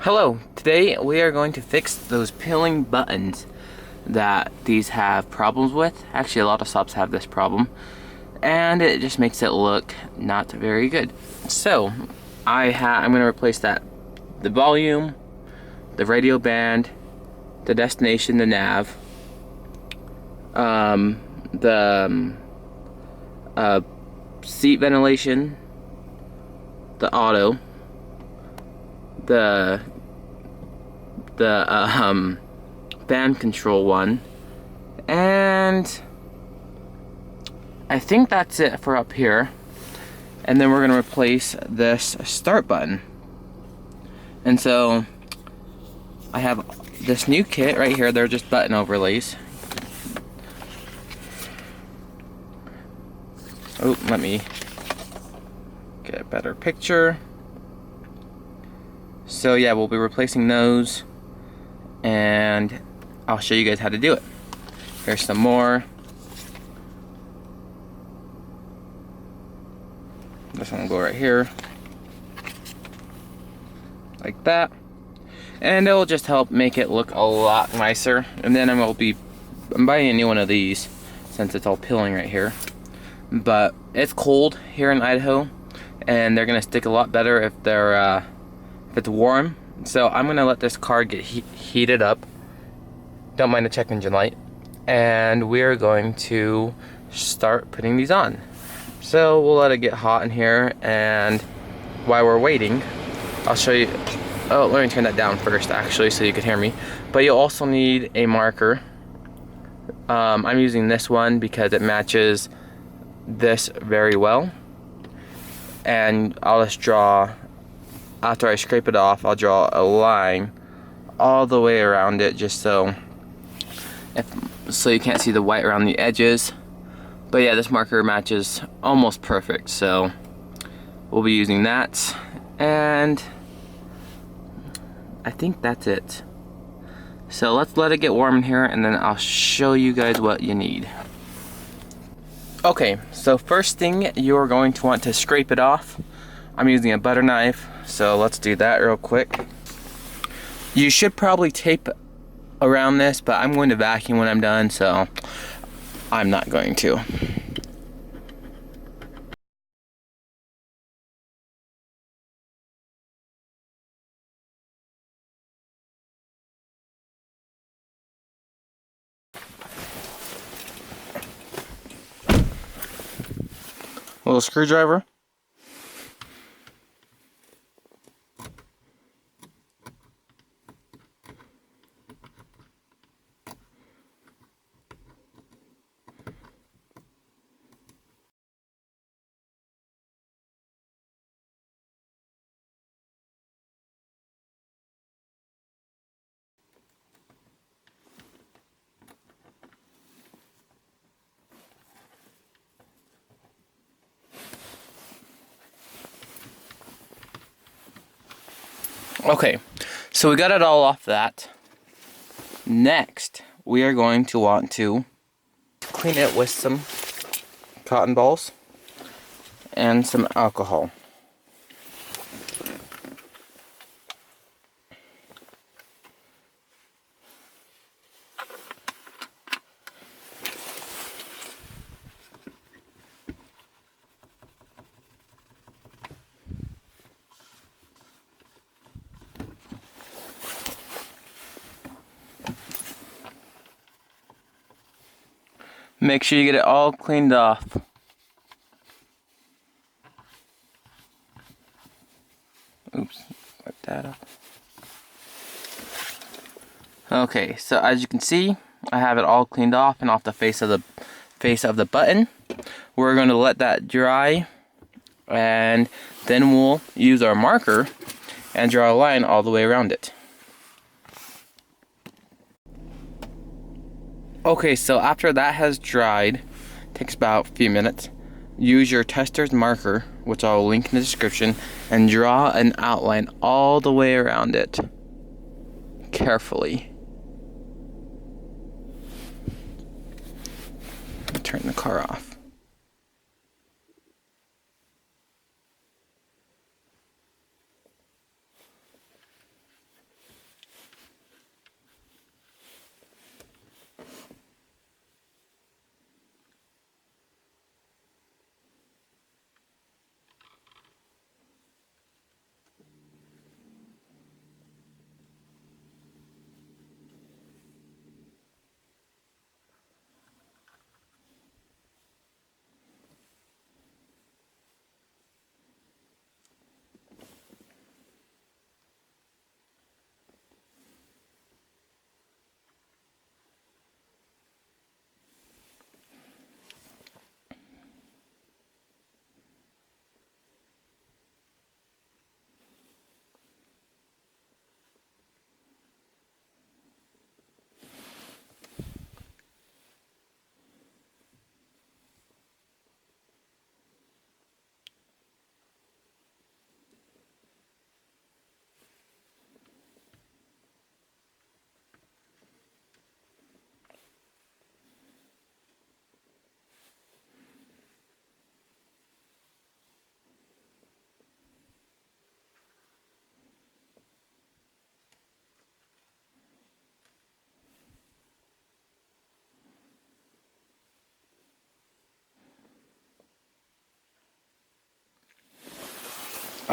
Hello, today we are going to fix those peeling buttons that these have problems with. Actually, a lot of Saabs have this problem, and it just makes it look not very good. So, I'm going to replace the volume, the radio band, the destination, the nav, the seat ventilation, the auto, the fan control one, and I think that's it for up here. And then we're gonna replace this start button. And so I have this new kit right here. They're just button overlays. Oh, let me get a better picture. So yeah, we'll be replacing those, and I'll show you guys how to do it. Here's some more. This one will go right here, like that, and it'll just help make it look a lot nicer. And then I'm buying a new one of these since it's all peeling right here. But it's cold here in Idaho, and they're gonna stick a lot better if it's warm. So I'm gonna let this car get heated up. Don't mind the check engine light. And we're going to start putting these on. So we'll let it get hot in here, and while we're waiting, I'll show you. Oh, let me turn that down first actually so you can hear me. But you'll also need a marker. I'm using this one because it matches this very well. And I'll just draw, after I scrape it off, I'll draw a line all the way around it, just so you can't see the white around the edges. But yeah, this marker matches almost perfect, so we'll be using that. And I think that's it. So let's let it get warm in here, and then I'll show you guys what you need. Okay, so first thing, you're going to want to scrape it off. I'm using a butter knife, so let's do that real quick. You should probably tape around this, but I'm going to vacuum when I'm done, so I'm not going to. A little screwdriver. Okay, so we got it all off that. Next, we are going to want to clean it with some cotton balls and some alcohol. Make sure you get it all cleaned off. Oops, wipe that up. Okay, so as you can see, I have it all cleaned off and off the face of the button. We're going to let that dry, and then we'll use our marker and draw a line all the way around it. Okay, so after that has dried, takes about a few minutes, use your tester's marker, which I'll link in the description, and draw an outline all the way around it, carefully. Turn the car off.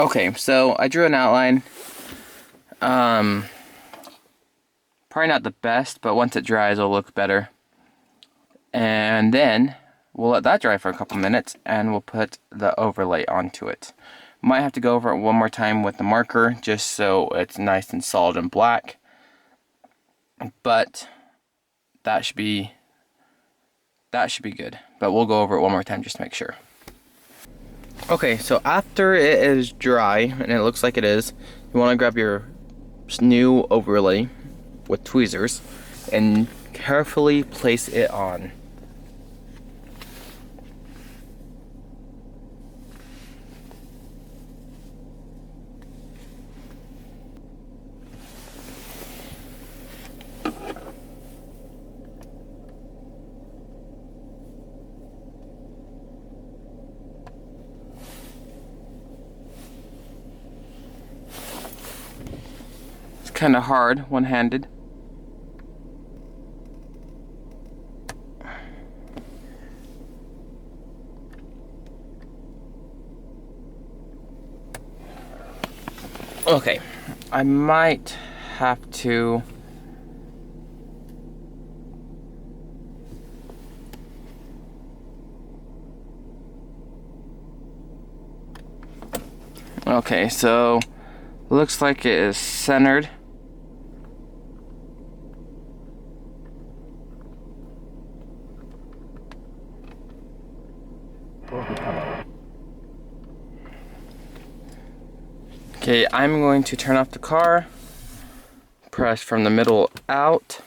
Okay, so I drew an outline. Probably not the best, but once it dries, it'll look better. And then we'll let that dry for a couple minutes, and we'll put the overlay onto it. Might have to go over it one more time with the marker, just so it's nice and solid and black. But that should be good. But we'll go over it one more time just to make sure. Okay, so after it is dry, and it looks like it is, you want to grab your new overlay with tweezers and carefully place it on. It's kind of hard one-handed. Okay, I might have to okay, so looks like it is centered. Okay, I'm going to turn off the car, press from the middle out.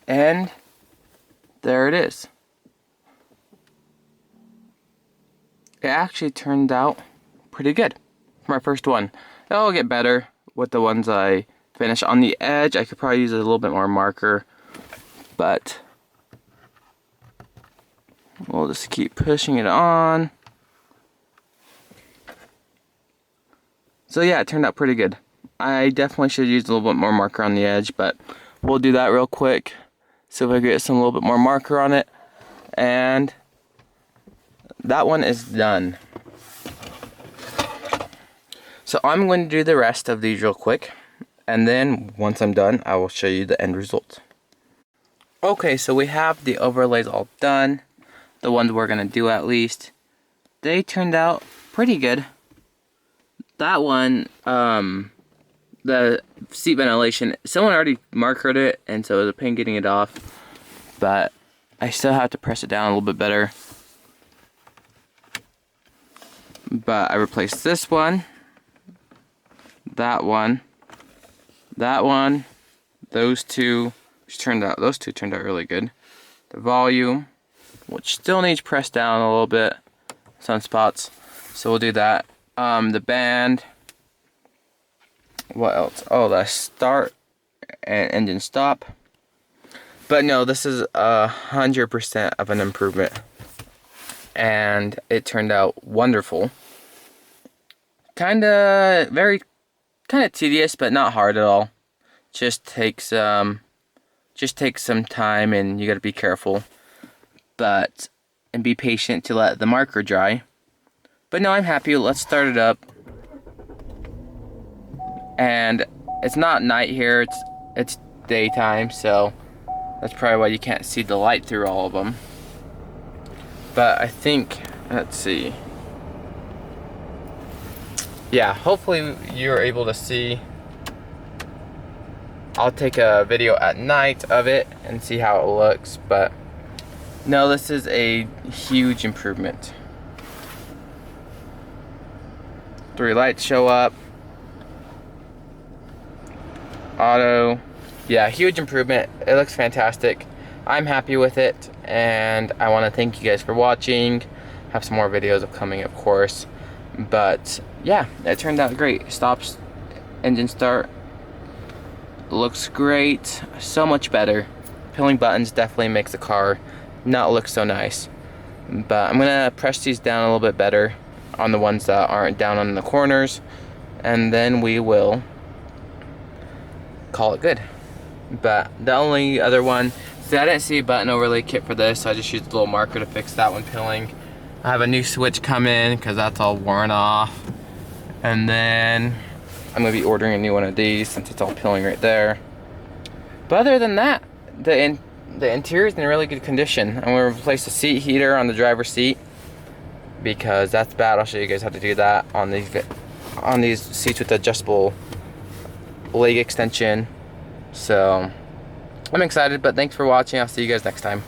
And there it is. It actually turned out pretty good for my first one. It'll get better with the ones I finish. On the edge, I could probably use a little bit more marker, but we'll just keep pushing it on. So yeah, it turned out pretty good. I definitely should use a little bit more marker on the edge, but we'll do that real quick. See if I get some little bit more marker on it. And that one is done. So I'm going to do the rest of these real quick, and then once I'm done, I will show you the end result. Okay, so we have the overlays all done, the ones we're going to do at least. They turned out pretty good. That one, the seat ventilation, someone already markered it, and so it was a pain getting it off, but I still have to press it down a little bit better. But I replaced this one, that one, those two turned out really good. The volume, which still needs pressed down a little bit, some spots, so we'll do that. The band, what else? Oh, the start and engine stop. But no, this is 100% of an improvement, and it turned out wonderful. Kind of tedious, but not hard at all. Just takes some time, and you got to be careful, and be patient to let the marker dry. But no, I'm happy. Let's start it up. And it's not night here, it's daytime, so that's probably why you can't see the light through all of them. But I think, let's see. Yeah, hopefully you're able to see. I'll take a video at night of it and see how it looks, but no, this is a huge improvement. 3 lights show up. Auto. Yeah, huge improvement. It looks fantastic. I'm happy with it, and I want to thank you guys for watching. Have some more videos upcoming, of course. But yeah, it turned out great. Stops, engine start. Looks great. So much better. Peeling buttons definitely makes the car not look so nice. But I'm gonna press these down a little bit better on the ones that aren't down on the corners, and then we will call it good. But the only other one, see, I didn't see a button overlay kit for this, so I just used a little marker to fix that one pilling. I have a new switch coming because that's all worn off, and then I'm gonna be ordering a new one of these since it's all pilling right there. But other than that, the interior is in really good condition. I'm gonna replace the seat heater on the driver's seat because that's bad. I'll show you guys how to do that on these seats with adjustable leg extension. So I'm excited, but thanks for watching. I'll see you guys next time.